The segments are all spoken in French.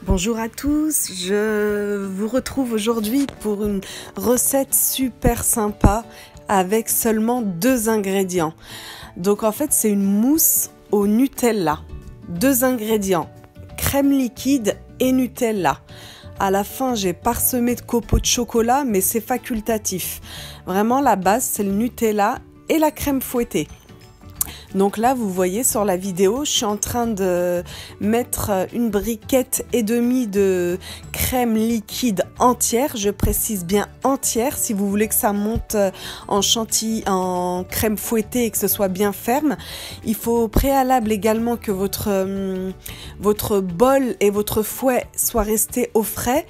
Bonjour à tous, je vous retrouve aujourd'hui pour une recette super sympa avec seulement 2 ingrédients. Donc en fait c'est une mousse au Nutella. 2 ingrédients, crème liquide et Nutella. À la fin j'ai parsemé de copeaux de chocolat mais c'est facultatif. Vraiment la base c'est le Nutella et la crème fouettée. Donc là, vous voyez sur la vidéo, je suis en train de mettre 1,5 briquette de crème liquide entière. Je précise bien entière, si vous voulez que ça monte en chantilly, en crème fouettée et que ce soit bien ferme. Il faut au préalable également que votre bol et votre fouet soient restés au frais.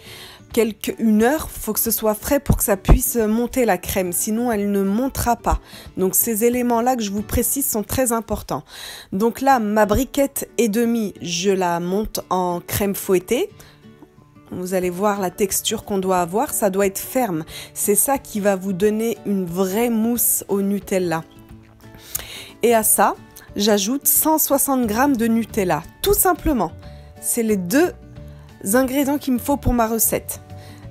Une heure, il faut que ce soit frais pour que ça puisse monter la crème, sinon elle ne montera pas. Donc ces éléments-là que je vous précise sont très importants. Donc là, ma briquette et demie, je la monte en crème fouettée. Vous allez voir la texture qu'on doit avoir, ça doit être ferme. C'est ça qui va vous donner une vraie mousse au Nutella. Et à ça, j'ajoute 160 g de Nutella, tout simplement. C'est les 2 ingrédients qu'il me faut pour ma recette.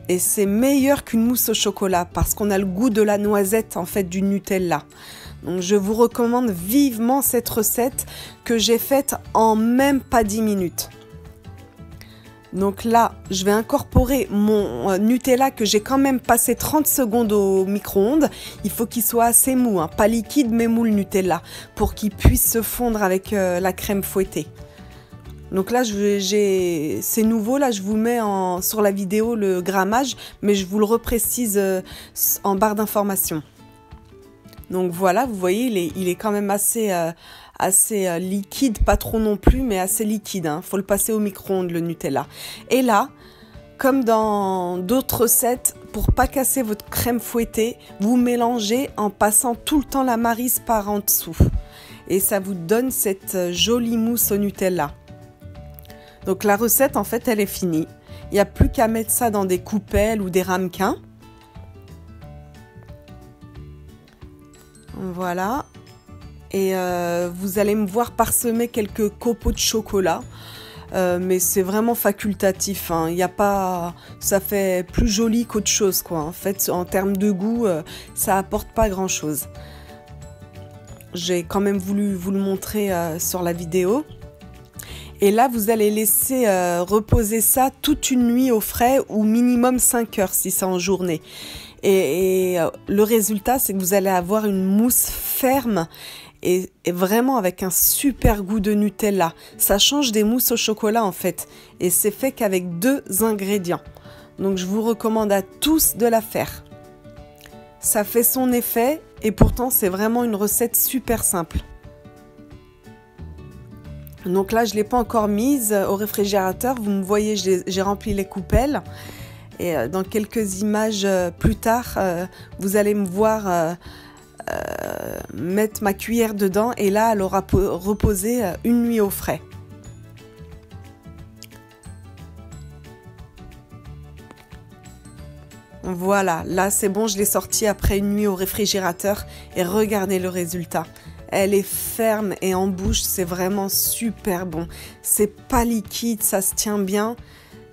Et c'est meilleur qu'une mousse au chocolat parce qu'on a le goût de la noisette en fait du Nutella. Donc je vous recommande vivement cette recette que j'ai faite en même pas 10 minutes. Donc là, je vais incorporer mon Nutella que j'ai quand même passé 30 secondes au micro-ondes. Il faut qu'il soit assez mou, hein, pas liquide mais mou le Nutella, pour qu'il puisse se fondre avec la crème fouettée. Donc là, c'est nouveau, là je vous mets sur la vidéo le grammage, mais je vous le reprécise en barre d'informations. Donc voilà, vous voyez, il est quand même assez liquide, pas trop non plus, mais assez liquide. Faut le passer au micro-ondes, le Nutella. Et là, comme dans d'autres recettes, pour pas casser votre crème fouettée, vous mélangez en passant tout le temps la maryse par en dessous. Et ça vous donne cette jolie mousse au Nutella. Donc la recette, en fait, elle est finie. Il n'y a plus qu'à mettre ça dans des coupelles ou des ramequins. Voilà. Et vous allez me voir parsemer quelques copeaux de chocolat. Mais c'est vraiment facultatif. Il y a pas, ça fait plus joli qu'autre chose, quoi. En fait, en termes de goût, ça apporte pas grand-chose. J'ai quand même voulu vous le montrer sur la vidéo. Et là, vous allez laisser reposer ça toute une nuit au frais ou minimum 5 heures si c'est en journée. Et le résultat, c'est que vous allez avoir une mousse ferme et vraiment avec un super goût de Nutella. Ça change des mousses au chocolat en fait. Et c'est fait qu'avec 2 ingrédients. Donc je vous recommande à tous de la faire. Ça fait son effet et pourtant c'est vraiment une recette super simple. Donc là, je ne l'ai pas encore mise au réfrigérateur. Vous me voyez, j'ai rempli les coupelles. Et dans quelques images plus tard, vous allez me voir mettre ma cuillère dedans. Et là, elle aura reposé une nuit au frais. Voilà, là c'est bon, je l'ai sortie après une nuit au réfrigérateur. Et regardez le résultat. Elle est ferme et en bouche, c'est vraiment super bon. C'est pas liquide, ça se tient bien.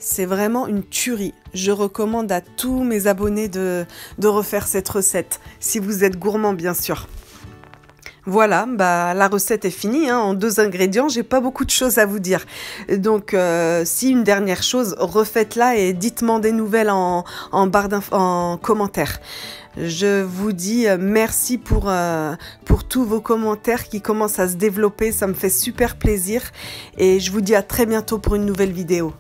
C'est vraiment une tuerie. Je recommande à tous mes abonnés de refaire cette recette, si vous êtes gourmand bien sûr. Voilà, la recette est finie, en 2 ingrédients, j'ai pas beaucoup de choses à vous dire. Donc, si une dernière chose, refaites-la et dites-moi des nouvelles en commentaire. Je vous dis merci pour tous vos commentaires qui commencent à se développer, ça me fait super plaisir et je vous dis à très bientôt pour une nouvelle vidéo.